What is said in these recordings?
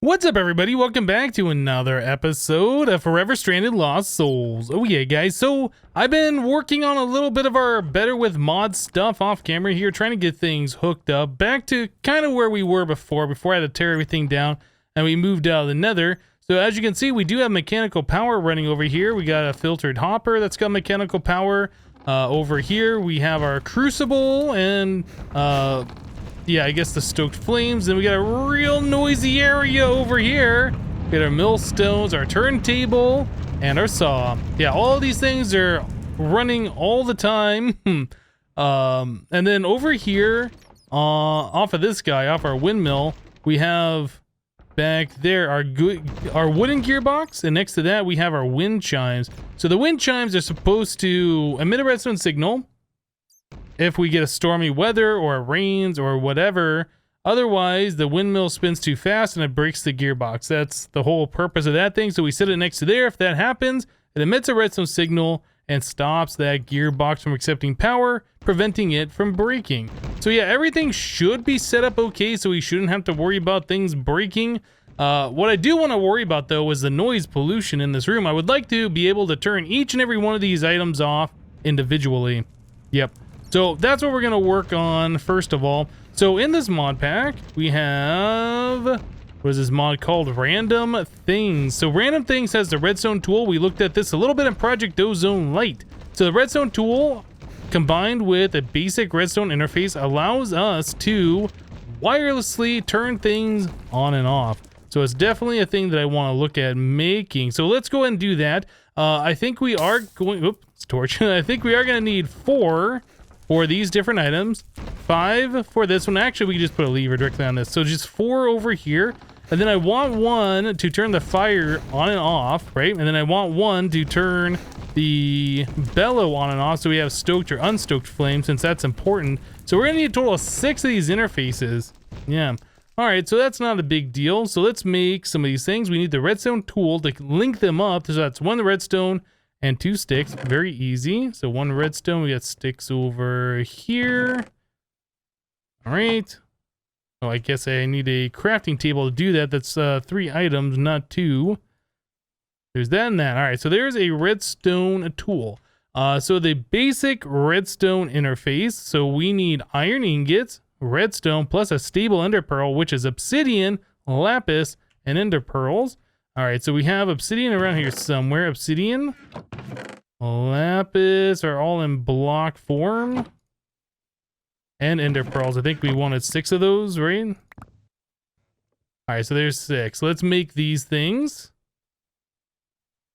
What's up, everybody? Welcome back to another episode of Forever Stranded Lost Souls. Oh yeah, guys, so I've been working on a little bit of our better with mod stuff off camera here, trying to get things hooked up back to kind of where we were before I had to tear everything down and we moved out of the nether. So as you can see, we do have mechanical power running over here. We got a filtered hopper that's got mechanical power. Over here we have our crucible and yeah, I guess the stoked flames. Then we got a real noisy area over here. We got our millstones, our turntable, and our saw. Yeah, all these things are running all the time. And then over here, off of this guy, off our windmill, we have back there our wooden gearbox, and next to that we have our wind chimes. So the wind chimes are supposed to emit a redstone signal if we get a stormy weather or it rains or whatever. Otherwise, the windmill spins too fast and it breaks the gearbox. That's the whole purpose of that thing. So we set it next to there. If that happens, it emits a redstone signal and stops that gearbox from accepting power, preventing it from breaking. So yeah, everything should be set up okay, so we shouldn't have to worry about things breaking. What I do want to worry about, though, is the noise pollution in this room. I would like to be able to turn each and every one of these items off individually. Yep. So that's what we're going to work on first of all. So in this mod pack, we have, what is this mod called? Random Things. So Random Things has the redstone tool. We looked at this a little bit in Project Ozone Lite. So the redstone tool combined with a basic redstone interface allows us to wirelessly turn things on and off. So it's definitely a thing that I want to look at making. So let's go ahead and do that. I think we are going, oops, torch. I think we are going to need 4 for these different items, 5 for this one. Actually, we can just put a lever directly on this. So just 4 over here. And then I want 1 to turn the fire on and off, right? And then I want 1 to turn the bellow on and off, so we have stoked or unstoked flame, since that's important. So we're gonna need a total of 6 of these interfaces. Yeah. All right, so that's not a big deal. So let's make some of these things. We need the redstone tool to link them up. So that's 1 redstone and 2 sticks. Very easy. So 1 redstone, we got sticks over here. All right. Oh, I guess I need a crafting table to do that. That's 3 items, not 2. There's that and that. All right, so there's a redstone tool. So the basic redstone interface. So we need iron ingots, redstone, plus a stable ender pearl, which is obsidian, lapis, and ender pearls. All right, so we have obsidian around here somewhere. Obsidian, lapis are all in block form. And ender pearls. I think we wanted 6 of those, right? All right, so there's 6. Let's make these things.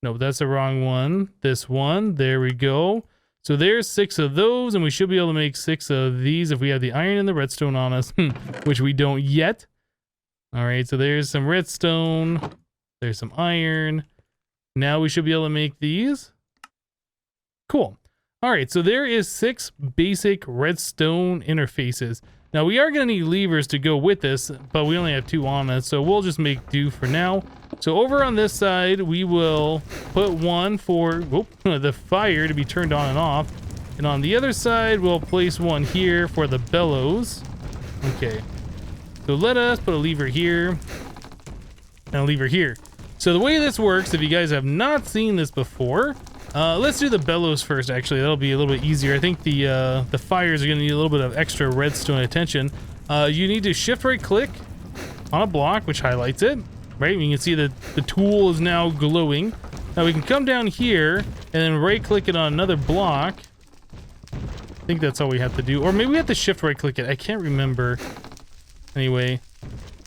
No, that's the wrong one. This one. There we go. So there's 6 of those, and we should be able to make 6 of these if we have the iron and the redstone on us, which we don't yet. All right, so there's some redstone. There's some iron. Now we should be able to make these. Cool. All right, so there is 6 basic redstone interfaces. Now we are going to need levers to go with this, but we only have 2 on us, so we'll just make do for now. So over on this side, we will put 1 for the fire to be turned on and off. And on the other side, we'll place 1 here for the bellows. Okay. So let us put a lever here and a lever here. So the way this works, if you guys have not seen this before, let's do the bellows first. Actually, that'll be a little bit easier. I think the fires are going to need a little bit of extra redstone attention. You need to shift right click on a block, which highlights it. Right, you can see that the tool is now glowing. Now we can come down here and then right click it on another block. I think that's all we have to do. Or maybe we have to shift right click it. I can't remember. Anyway,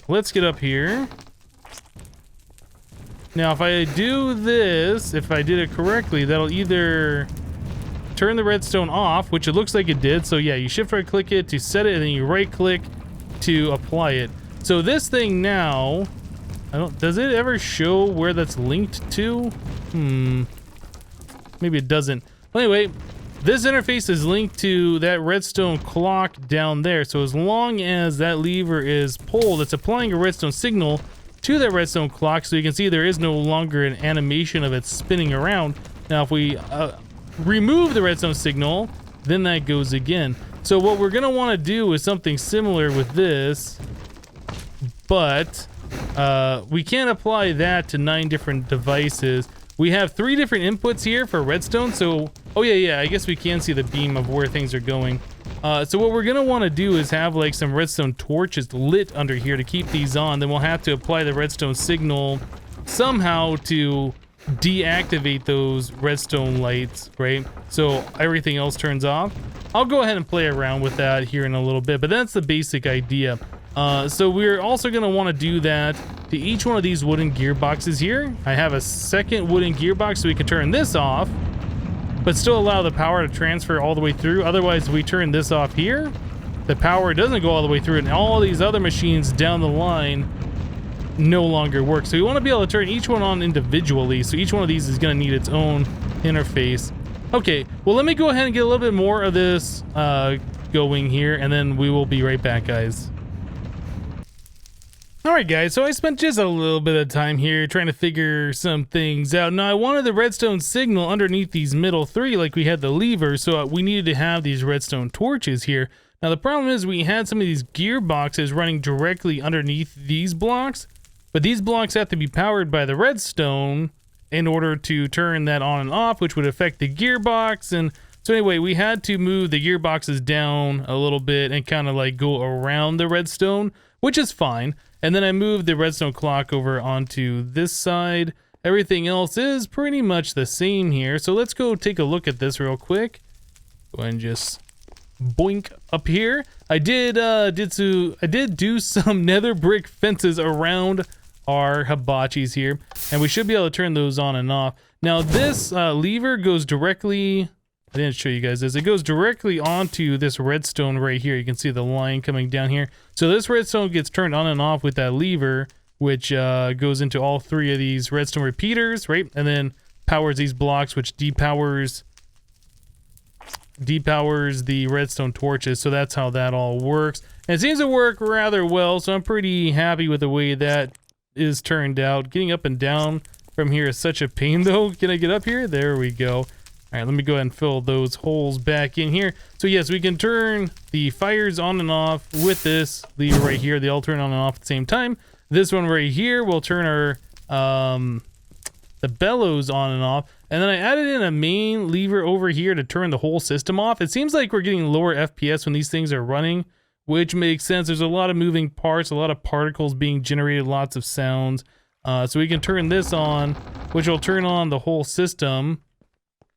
let's get up here. Now if I do this, if I did it correctly, that'll either turn the redstone off, which it looks like it did. So yeah, you shift right click it to set it, and then you right click to apply it. So this thing now, does it ever show where that's linked to? Maybe it doesn't. Well, anyway, this interface is linked to that redstone clock down there. So as long as that lever is pulled, it's applying a redstone signal to that redstone clock. So you can see there is no longer an animation of it spinning around. Now if we remove the redstone signal, then that goes again. So what we're gonna want to do is something similar with this, but we can't apply that to 9 different devices. We have 3 different inputs here for redstone, so... Oh yeah, I guess we can see the beam of where things are going. So what we're going to want to do is have like some redstone torches lit under here to keep these on. Then we'll have to apply the redstone signal somehow to deactivate those redstone lights, right? So everything else turns off. I'll go ahead and play around with that here in a little bit, but that's the basic idea. So we're also going to want to do that to each one of these wooden gearboxes here. I have a second wooden gearbox so we can turn this off, but still allow the power to transfer all the way through. Otherwise, if we turn this off here, the power doesn't go all the way through, and all these other machines down the line no longer work. So we want to be able to turn each one on individually, so each one of these is going to need its own interface. Okay, well, let me go ahead and get a little bit more of this going here, and then we will be right back, guys. Alright guys, so I spent just a little bit of time here trying to figure some things out. Now I wanted the redstone signal underneath these middle 3 like we had the lever, so we needed to have these redstone torches here. Now the problem is we had some of these gearboxes running directly underneath these blocks, but these blocks have to be powered by the redstone in order to turn that on and off, which would affect the gearbox. And so anyway, we had to move the gearboxes down a little bit and kind of like go around the redstone, which is fine. And then I moved the redstone clock over onto this side. Everything else is pretty much the same here. So let's go take a look at this real quick. Go ahead and just boink up here. I did do some nether brick fences around our hibachis here, and we should be able to turn those on and off. Now this lever goes directly, I didn't show you guys this, it goes directly onto this redstone right here. You can see the line coming down here. So this redstone gets turned on and off with that lever, which goes into all 3 of these redstone repeaters, right? And then powers these blocks, which depowers the redstone torches. So that's how that all works. And it seems to work rather well, so I'm pretty happy with the way that is turned out. Getting up and down from here is such a pain though. Can I get up here? There we go. All right, let me go ahead and fill those holes back in here. So yes, we can turn the fires on and off with this lever right here. They all turn on and off at the same time. This one right here will turn our the bellows on and off. And then I added in a main lever over here to turn the whole system off. It seems like we're getting lower FPS when these things are running, which makes sense. There's a lot of moving parts, a lot of particles being generated, lots of sounds. So we can turn this on, which will turn on the whole system.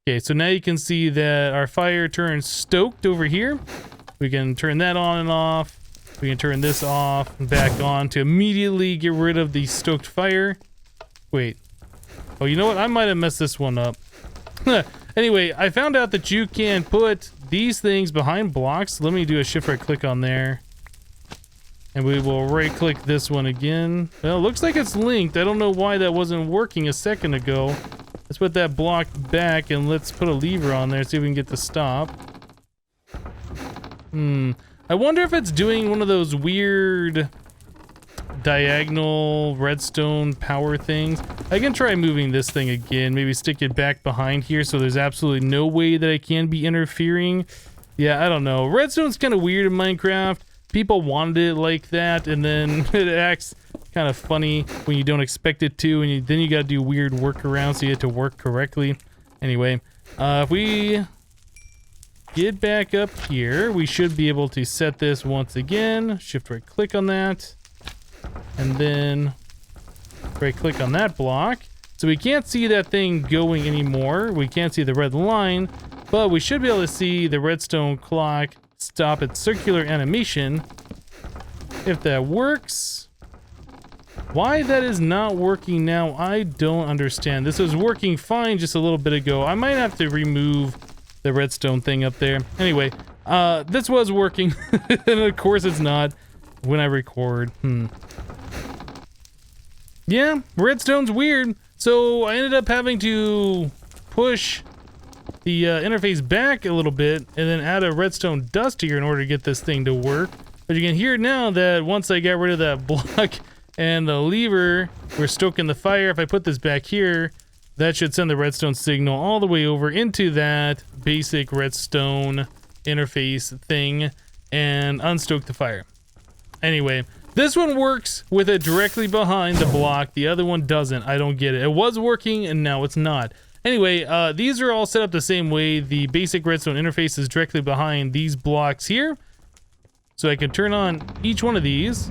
Okay, so now you can see that our fire turns stoked over here. We can turn that on and off. We can turn this off and back on to immediately get rid of the stoked fire. Wait. Oh, you know what? I might have messed this one up. Anyway, I found out that you can put these things behind blocks. Let me do a shift right click on there. And we will right click this one again. Well, it looks like it's linked. I don't know why that wasn't working a second ago. Let's put that block back and let's put a lever on there, see if we can get the stop. I wonder if it's doing one of those weird diagonal redstone power things. I can try moving this thing again, maybe stick it back behind here so there's absolutely no way that I can be interfering. Yeah, I don't know. Redstone's kind of weird in Minecraft. People wanted it like that, and then it acts kind of funny when you don't expect it to, and then you gotta do weird workarounds so you get to work correctly. Anyway, if we get back up here, we should be able to set this once again. Shift right click on that, and then right click on that block. So we can't see that thing going anymore. We can't see the red line, but we should be able to see the redstone clock stop its circular animation. If that works. Why that is not working now, I don't understand. This was working fine just a little bit ago. I might have to remove the redstone thing up there. Anyway, this was working, and of course it's not when I record. Yeah, redstone's weird. So I ended up having to push the interface back a little bit and then add a redstone dust here in order to get this thing to work. But you can hear now that once I got rid of that block and the lever, we're stoking the fire. If I put this back here, that should send the redstone signal all the way over into that basic redstone interface thing and unstoke the fire. Anyway, This one works with it directly behind the block. The other one doesn't. I don't get it. It was working and now it's not. Anyway, these are all set up the same way. The basic redstone interface is directly behind these blocks here. So I can turn on each one of these,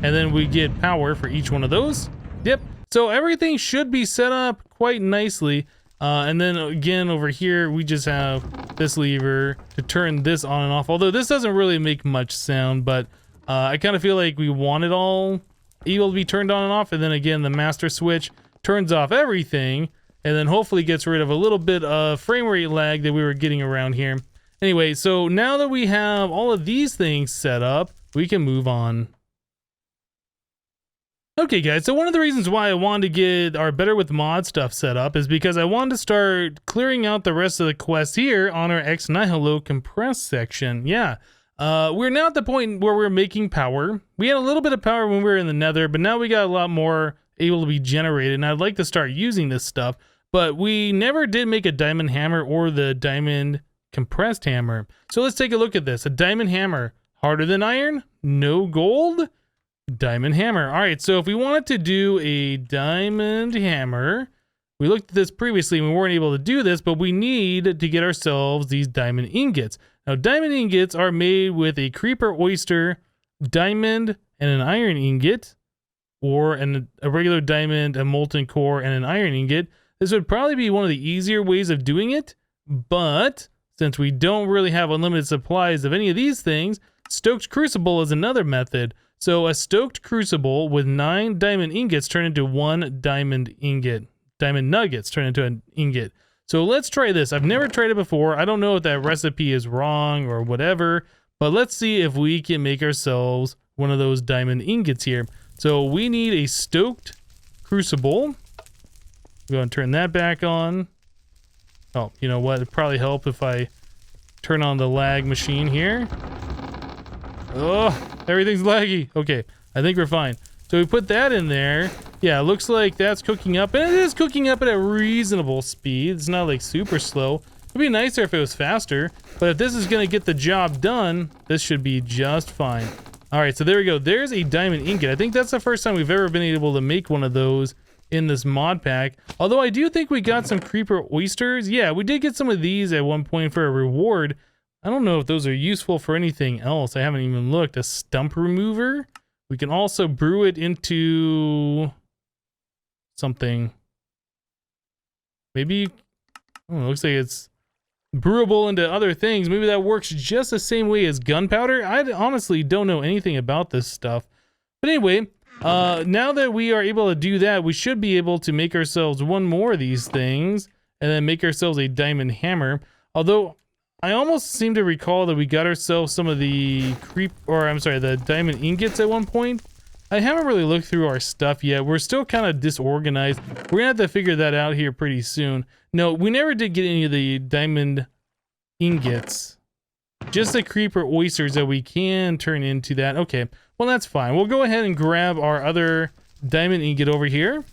and then we get power for each one of those. Yep. So everything should be set up quite nicely. And then again, over here, we just have this lever to turn this on and off. Although this doesn't really make much sound, but I kind of feel like we want it all able to be turned on and off. And then again, the master switch turns off everything, and then hopefully gets rid of a little bit of frame rate lag that we were getting around here. Anyway, so now that we have all of these things set up, we can move on. Okay guys, so one of the reasons why I wanted to get our Better with Mod stuff set up is because I wanted to start clearing out the rest of the quests here on our Ex Nihilo compressed section. Yeah, we're now at the point where we're making power. We had a little bit of power when we were in the nether, but now we got a lot more able to be generated, and I'd like to start using this stuff. But we never did make a diamond hammer or the diamond compressed hammer. So let's take a look at this. A diamond hammer, harder than iron, no gold, diamond hammer. All right, so if we wanted to do a diamond hammer, we looked at this previously and we weren't able to do this, but we need to get ourselves these diamond ingots. Now, diamond ingots are made with a creeper oyster, diamond, and an iron ingot, or a regular diamond, a molten core, and an iron ingot. This would probably be one of the easier ways of doing it, but since we don't really have unlimited supplies of any of these things, stoked crucible is another method. So a stoked crucible with 9 diamond ingots turn into 1 diamond ingot. Diamond nuggets turn into an ingot. So let's try this. I've never tried it before. I don't know if that recipe is wrong or whatever, but let's see if we can make ourselves one of those diamond ingots here. So we need a stoked crucible. Go and turn that back on. Oh, you know what? It'd probably help if I turn on the lag machine here. Oh, everything's laggy. Okay, I think we're fine. So we put that in there. Yeah, it looks like that's cooking up, and it is cooking up at a reasonable speed. It's not like super slow. It'd be nicer if it was faster, but if this is gonna get the job done, this should be just fine. All right, so there we go. There's a diamond ingot. I think that's the first time we've ever been able to make one of those in this mod pack. Although I do think we got some creeper oysters. Yeah, we did get some of these at one point for a reward. I don't know if those are useful for anything else. I haven't even looked. A stump remover. We can also brew it into something. Maybe, oh, it looks like it's brewable into other things. Maybe that works just the same way as gunpowder. I honestly don't know anything about this stuff. But anyway, now that we are able to do that, we should be able to make ourselves one more of these things and then make ourselves a diamond hammer. Although I almost seem to recall that we got ourselves some of the the diamond ingots at one point. I haven't really looked through our stuff yet. We're still kind of disorganized. We're gonna have to figure that out here pretty soon. No, we never did get any of the diamond ingots. Just the creeper oysters that we can turn into that. Okay, well that's fine. We'll go ahead and grab our other diamond ingot over here.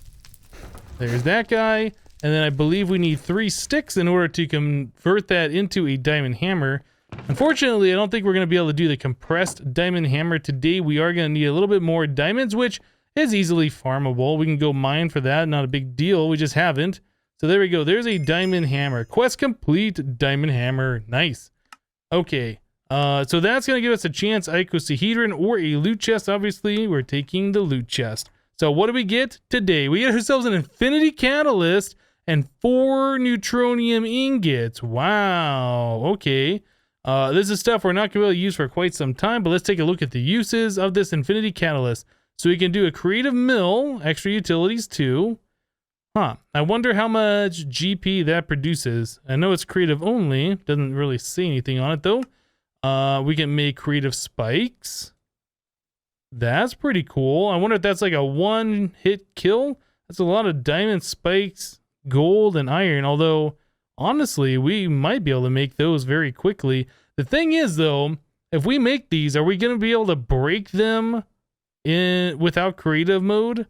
There's that guy. And then I believe we need 3 sticks in order to convert that into a diamond hammer. Unfortunately, I don't think we're going to be able to do the compressed diamond hammer today. We are going to need a little bit more diamonds, which is easily farmable. We can go mine for that. Not a big deal. We just haven't. So there we go. There's a diamond hammer. Quest complete. Diamond hammer. Nice. Okay. So that's going to give us a chance icosahedron or a loot chest. Obviously, we're taking the loot chest. So what do we get today? We get ourselves an infinity catalyst and 4 neutronium ingots. Wow. Okay. This is stuff we're not going to be able to use for quite some time, but let's take a look at the uses of this infinity catalyst. So we can do a creative mill, extra utilities too. Huh. I wonder how much GP that produces. I know it's creative only. Doesn't really say anything on it though. We can make creative spikes. That's pretty cool. I wonder if that's like a 1-hit kill. That's a lot of diamond spikes, gold, and iron. Although, honestly, we might be able to make those very quickly. The thing is, though, if we make these, are we going to be able to break them without creative mode?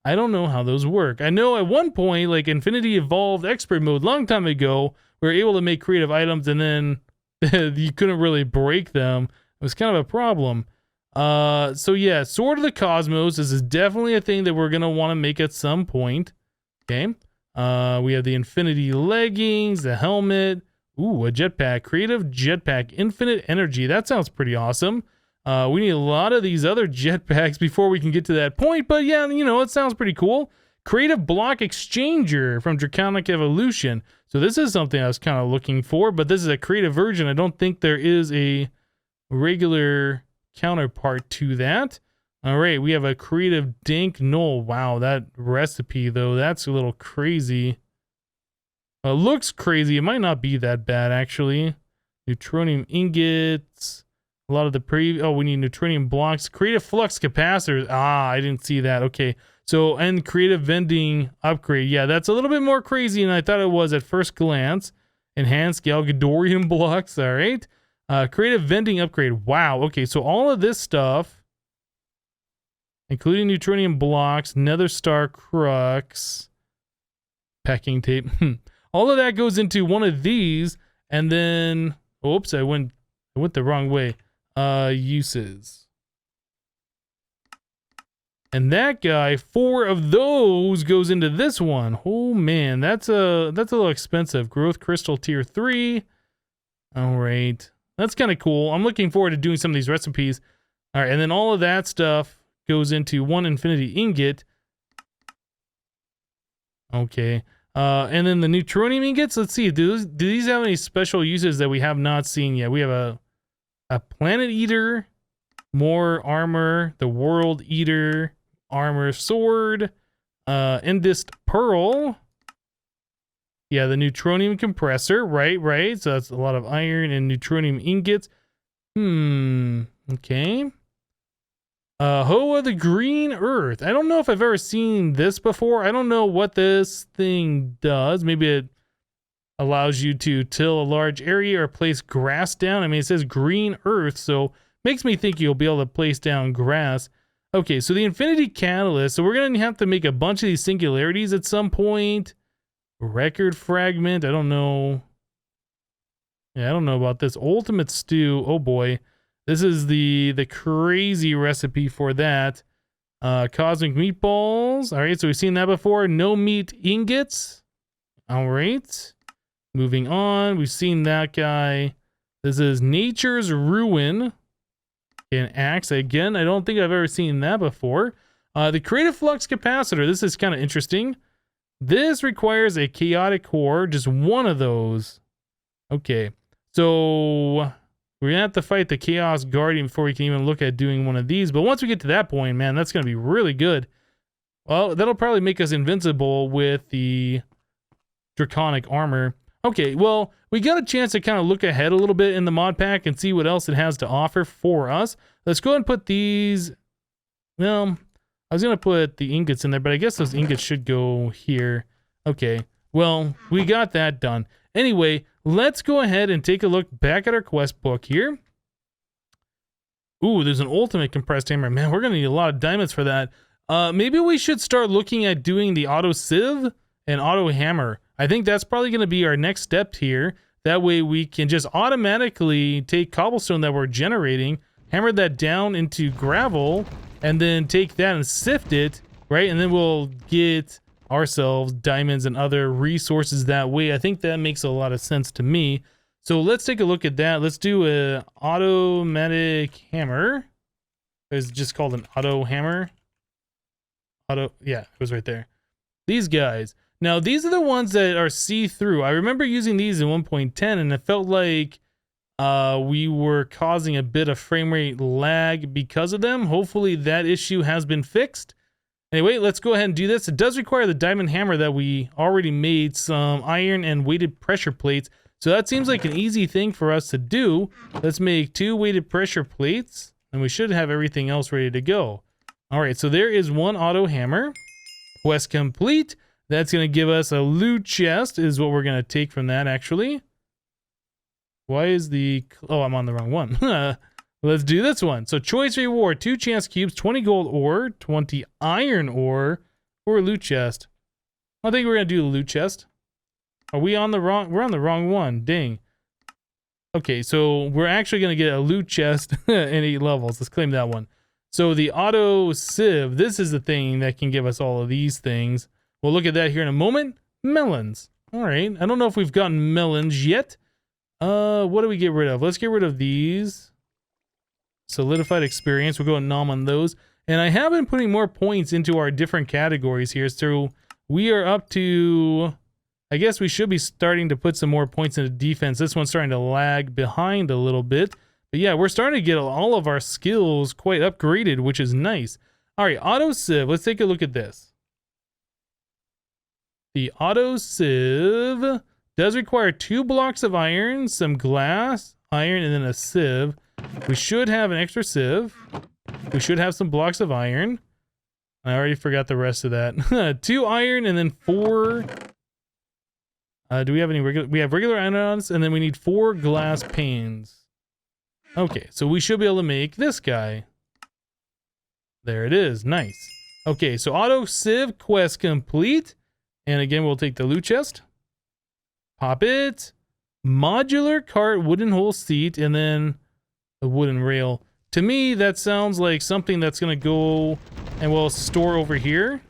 I don't know how those work. I know at one point, like Infinity Evolved Expert Mode, long time ago, we were able to make creative items and then you couldn't really break them. It was kind of a problem. So yeah, Sword of the Cosmos. This is definitely a thing that we're gonna want to make at some point. Okay. We have the Infinity leggings, the helmet. Ooh, a jetpack. Creative jetpack. Infinite energy. That sounds pretty awesome. We need a lot of these other jetpacks before we can get to that point. But yeah, you know, it sounds pretty cool. Creative block exchanger from Draconic Evolution. So this is something I was kind of looking for, but this is a creative version. I don't think there is a regular counterpart to that. All right, we have a creative dank knoll. Wow, that recipe though, that's a little crazy. Looks crazy. It might not be that bad actually. Neutronium ingots. A lot of the we need neutronium blocks. Creative flux capacitors. Ah, I didn't see that. Okay. So, and creative vending upgrade. Yeah, that's a little bit more crazy than I thought it was at first glance. Enhanced Galgadorian blocks. All right. Creative vending upgrade. Wow. Okay, so all of this stuff, including neutronium blocks, nether star crux, packing tape. All of that goes into one of these, and then, oops, I went the wrong way. Uses. And that guy, 4 of those goes into this one. Oh man, that's a little expensive. Growth crystal tier 3. All right. That's kind of cool. I'm looking forward to doing some of these recipes. All right, and then all of that stuff goes into 1 infinity ingot. Okay. And then the neutronium ingots, let's see. Do these have any special uses that we have not seen yet? We have a planet eater, more armor, the world eater, armor sword, endist pearl. Yeah, the neutronium compressor, right. So that's a lot of iron and neutronium ingots. Okay. Hoa the Green Earth. I don't know if I've ever seen this before. I don't know what this thing does. Maybe it allows you to till a large area or place grass down. I mean, it says Green Earth, so makes me think you'll be able to place down grass. Okay, so the Infinity Catalyst. So we're going to have to make a bunch of these singularities at some point. Record fragment. I don't know. Yeah, I don't know about this. Ultimate stew. Oh boy. This is the crazy recipe for that. Cosmic meatballs. All right, so we've seen that before. No meat ingots. All right. Moving on. We've seen that guy. This is Nature's Ruin. An axe. Again, I don't think I've ever seen that before. The creative flux capacitor. This is kind of interesting. This requires a chaotic core. Just one of those. Okay. So we're going to have to fight the Chaos Guardian before we can even look at doing one of these. But once we get to that point, man, that's going to be really good. Well, that'll probably make us invincible with the Draconic armor. Okay, well, we got a chance to kind of look ahead a little bit in the mod pack and see what else it has to offer for us. Let's go ahead and put these... Well, I was going to put the ingots in there, but I guess those ingots should go here. Okay, well, we got that done. Anyway, let's go ahead and take a look back at our quest book here. Ooh, there's an ultimate compressed hammer. Man, we're going to need a lot of diamonds for that. Maybe we should start looking at doing the auto sieve and auto hammer. I think that's probably going to be our next step here. That way we can just automatically take cobblestone that we're generating, hammer that down into gravel, and then take that and sift it, right? And then we'll get ourselves diamonds and other resources that way. I think that makes a lot of sense to me. So let's take a look at that. Let's do a automatic hammer. It's just called an auto hammer. Yeah, it was right there. These guys. Now, these are the ones that are see-through. I remember using these in 1.10, and it felt like we were causing a bit of frame rate lag because of them. Hopefully, that issue has been fixed. Anyway, let's go ahead and do this. It does require the diamond hammer that we already made, some iron and weighted pressure plates. So that seems like an easy thing for us to do. Let's make 2 weighted pressure plates, and we should have everything else ready to go. All right, so there is 1 auto hammer. Quest complete. That's going to give us a loot chest is what we're going to take from that, actually. Why is the... Oh, I'm on the wrong one. Let's do this one. So choice reward, 2 chance cubes, 20 gold ore, 20 iron ore, or a loot chest. I think we're going to do the loot chest. Are we on the wrong... We're on the wrong one. Dang. Okay, so we're actually going to get a loot chest in 8 levels. Let's claim that one. So the auto sieve, this is the thing that can give us all of these things. We'll look at that here in a moment. Melons. All right. I don't know if we've gotten melons yet. What do we get rid of? Let's get rid of these. Solidified experience. We'll go and nom on those. And I have been putting more points into our different categories here. So we are up to... I guess we should be starting to put some more points into defense. This one's starting to lag behind a little bit. But yeah, we're starting to get all of our skills quite upgraded, which is nice. All right, auto sieve. Let's take a look at this. The auto sieve does require 2 blocks of iron, some glass, iron, and then a sieve. We should have an extra sieve. We should have some blocks of iron. I already forgot the rest of that. 2 iron and then 4... do we have any regular? We have regular ions, and then we need 4 glass panes. Okay, so we should be able to make this guy. There it is. Nice. Okay, so auto sieve quest complete. And again, we'll take the loot chest. Pop it. Modular cart, wooden hole seat, and then a wooden rail. To me, that sounds like something that's going to go and we'll store over here.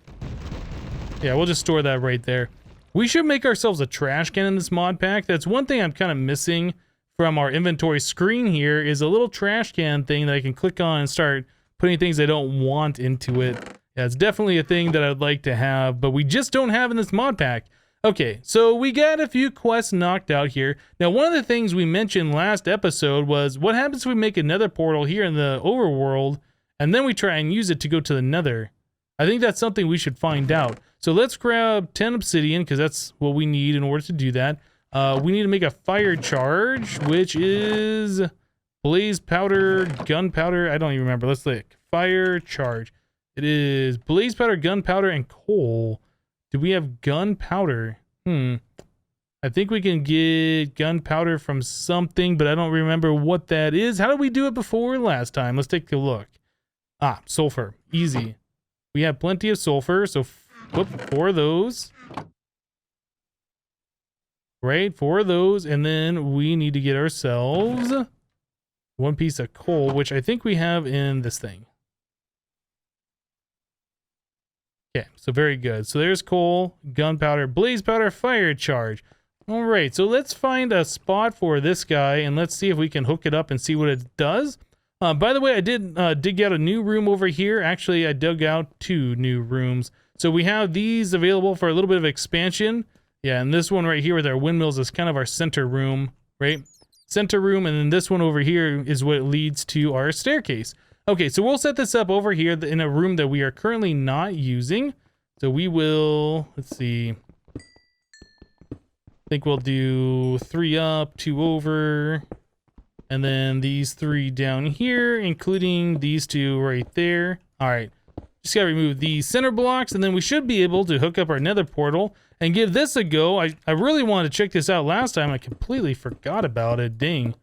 Yeah, we'll just store that right there. We should make ourselves a trash can in this mod pack. That's one thing I'm kind of missing from our inventory screen here is a little trash can thing that I can click on and start putting things I don't want into it. Yeah, it's definitely a thing that I'd like to have, but we just don't have in this mod pack. Okay, so we got a few quests knocked out here. Now, one of the things we mentioned last episode was what happens if we make another portal here in the overworld and then we try and use it to go to the nether? I think that's something we should find out. So let's grab 10 obsidian because that's what we need in order to do that. We need to make a fire charge, which is blaze powder, gunpowder. I don't even remember. Let's look. Fire charge. It is blaze powder, gunpowder, and coal. Do we have gunpowder? I think we can get gunpowder from something, but I don't remember what that is. How did we do it before last time? Let's take a look. Ah, sulfur. Easy. We have plenty of sulfur, so whoop, 4 of those. Right, 4 of those, and then we need to get ourselves 1 piece of coal, which I think we have in this thing. Okay, so very good. So there's coal, gunpowder, blaze powder, fire charge. All right, so let's find a spot for this guy, and let's see if we can hook it up and see what it does. By the way, I did dig out a new room over here. Actually, I dug out 2 new rooms. So we have these available for a little bit of expansion. Yeah, and this one right here with our windmills is kind of our center room, right? Center room, and then this one over here is what leads to our staircase. Okay, so we'll set this up over here in a room that we are currently not using. So we will, let's see. I think we'll do 3 up, 2 over. And then these 3 down here, including these 2 right there. All right, just gotta remove these center blocks, and then we should be able to hook up our nether portal and give this a go. I really wanted to check this out last time. I completely forgot about it. Dang.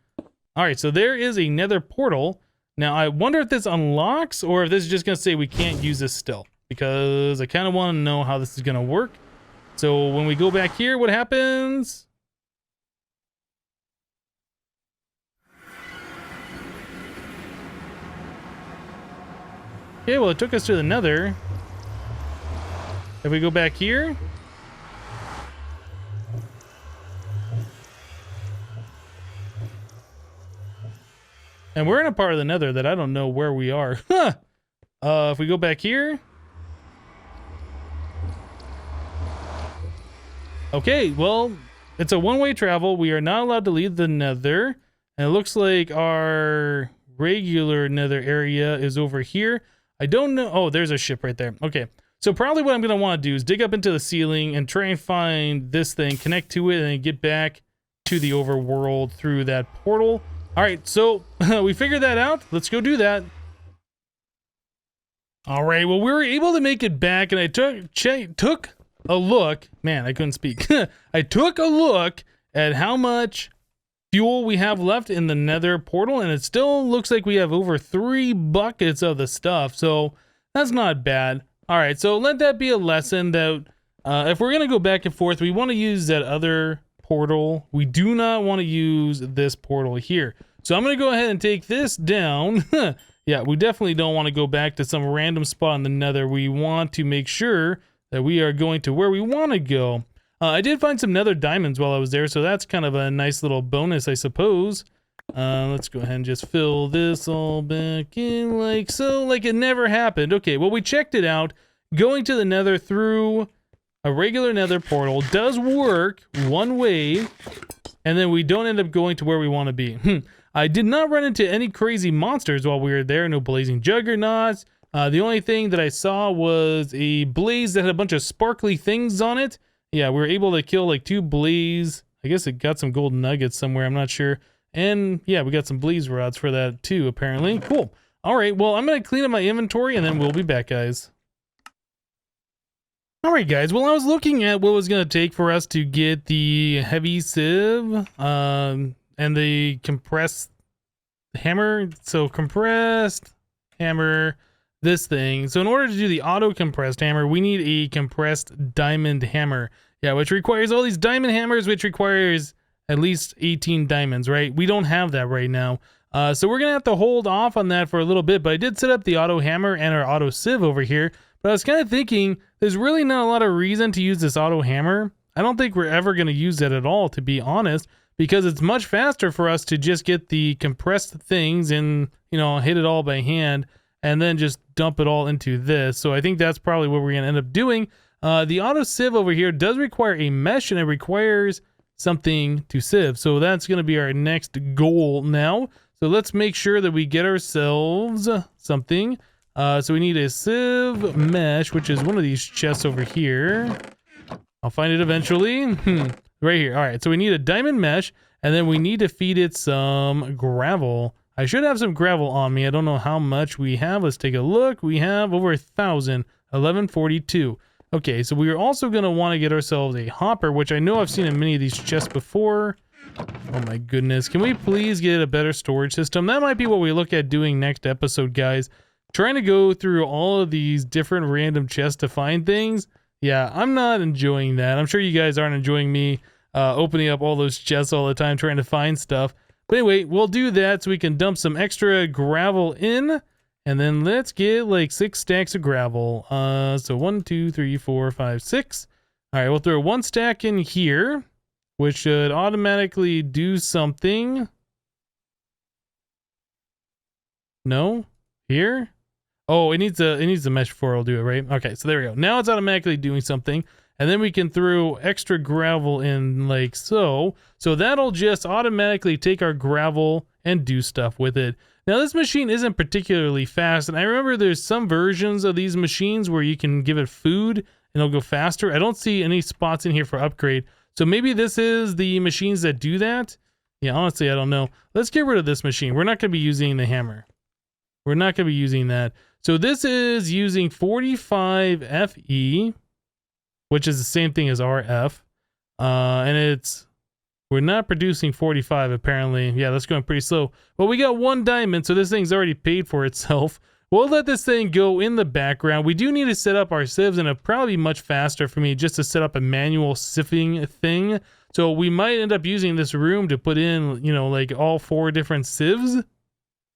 All right, so there is a nether portal. Now, I wonder if this unlocks or if this is just gonna say we can't use this still, because I kind of want to know how this is gonna work. So when we go back here, what happens? Okay, well, it took us to the nether. If we go back here. And we're in a part of the nether that I don't know where we are. If we go back here. Okay, well, it's a one-way travel. We are not allowed to leave the nether. And it looks like our regular nether area is over here. I don't know. Oh, there's a ship right there. Okay. So probably what I'm going to want to do is dig up into the ceiling and try and find this thing, connect to it, and then get back to the overworld through that portal. All right. So we figured that out. Let's go do that. All right. Well, we were able to make it back, and I took a look. Man, I couldn't speak. I took a look at how much fuel we have left in the nether portal, and it still looks like we have over 3 buckets of the stuff, so that's not bad. All right, so let that be a lesson that if we're gonna go back and forth, we want to use that other portal. We do not want to use this portal here. So I'm going to go ahead and take this down. Yeah, we definitely don't want to go back to some random spot in the nether. We want to make sure that we are going to where we want to go. I did find some nether diamonds while I was there, so that's kind of a nice little bonus, I suppose. Let's go ahead and just fill this all back in like so, like it never happened. Okay, well, we checked it out. Going to the nether through a regular nether portal does work one way, and then we don't end up going to where we want to be. I did not run into any crazy monsters while we were there. No blazing juggernauts. The only thing that I saw was a blaze that had a bunch of sparkly things on it. Yeah, we were able to kill like 2 blaze. I guess it got some gold nuggets somewhere. I'm not sure. And yeah, we got some blaze rods for that too, apparently. Cool. All right, well, I'm going to clean up my inventory and then we'll be back, guys. All right, guys. Well, I was looking at what was going to take for us to get the heavy sieve and the compressed hammer. So compressed hammer, this thing. So in order to do the auto compressed hammer, we need a compressed diamond hammer. Yeah, which requires all these diamond hammers, which requires at least 18 diamonds, right? We don't have that right now. So we're going to have to hold off on that for a little bit, but I did set up the auto hammer and our auto sieve over here. But I was kind of thinking there's really not a lot of reason to use this auto hammer. I don't think we're ever going to use it at all, to be honest, because it's much faster for us to just get the compressed things and, you know, hit it all by hand and then just dump it all into this. So I think that's probably what we're going to end up doing. The auto sieve over here does require a mesh and it requires something to sieve. So that's going to be our next goal now. So let's make sure that we get ourselves something. So we need a sieve mesh, which is one of these chests over here. I'll find it eventually. Right here. All right, so we need a diamond mesh, and then we need to feed it some gravel. I should have some gravel on me. I don't know how much we have. Let's take a look. We have over 1,000, 1142. Okay, so we are also going to want to get ourselves a hopper, which I know I've seen in many of these chests before. Oh my goodness. Can we please get a better storage system? That might be what we look at doing next episode, guys. Trying to go through all of these different random chests to find things. Yeah, I'm not enjoying that. I'm sure you guys aren't enjoying me opening up all those chests all the time trying to find stuff. But anyway, we'll do that so we can dump some extra gravel in. And then let's get like 6 stacks of gravel. So 1, 2, 3, 4, 5, 6. All right, we'll throw 1 stack in here, which should automatically do something. No? Here? Oh, it needs a mesh before it'll do it, right? Okay, so there we go. Now it's automatically doing something. And then we can throw extra gravel in like so. So that'll just automatically take our gravel and do stuff with it. Now this machine isn't particularly fast. And I remember there's some versions of these machines where you can give it food and it'll go faster. I don't see any spots in here for upgrade. So maybe this is the machines that do that. Yeah, honestly, I don't know. Let's get rid of this machine. We're not going to be using the hammer. We're not going to be using that. So this is using 45 FE, which is the same thing as RF. And we're not producing 45 apparently. Yeah, that's going pretty slow. But we got 1 diamond, so this thing's already paid for itself. We'll let this thing go in the background. We do need to set up our sieves, and it'll probably be much faster for me just to set up a manual sieving thing. So we might end up using this room to put in, you know, like all 4 different sieves.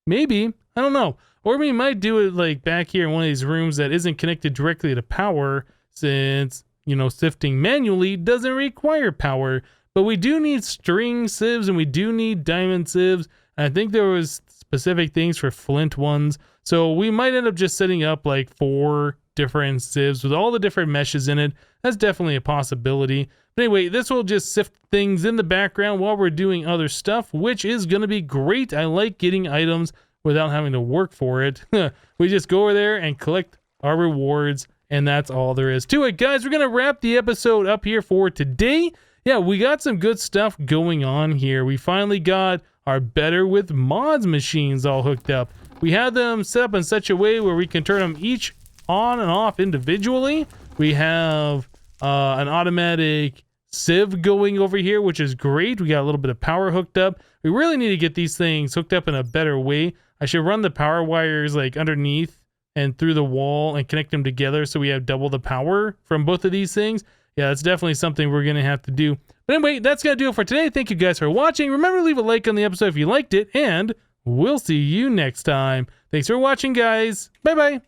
Maybe. I don't know. Or we might do it like back here in one of these rooms that isn't connected directly to power, since, you know, sifting manually doesn't require power. But we do need string sieves and we do need diamond sieves. I think there was specific things for flint ones. So we might end up just setting up like 4 different sieves with all the different meshes in it. That's definitely a possibility. But anyway, this will just sift things in the background while we're doing other stuff, which is going to be great. I like getting items without having to work for it. We just go over there and collect our rewards, and that's all there is to it. Guys, we're going to wrap the episode up here for today. Yeah, we got some good stuff going on here. We finally got our Better with Mods machines all hooked up. We had them set up in such a way where we can turn them each on and off individually. We have an automatic sieve going over here, which is great. We got a little bit of power hooked up. We really need to get these things hooked up in a better way. I should run the power wires like underneath and through the wall and connect them together so we have double the power from both of these things. Yeah, that's definitely something we're going to have to do. But But anyway, that's going to do it for today. Thank you guys for watching. Remember to leave a like on the episode if you liked it, and we'll see you next time. Thanks for watching, guys. Bye-bye.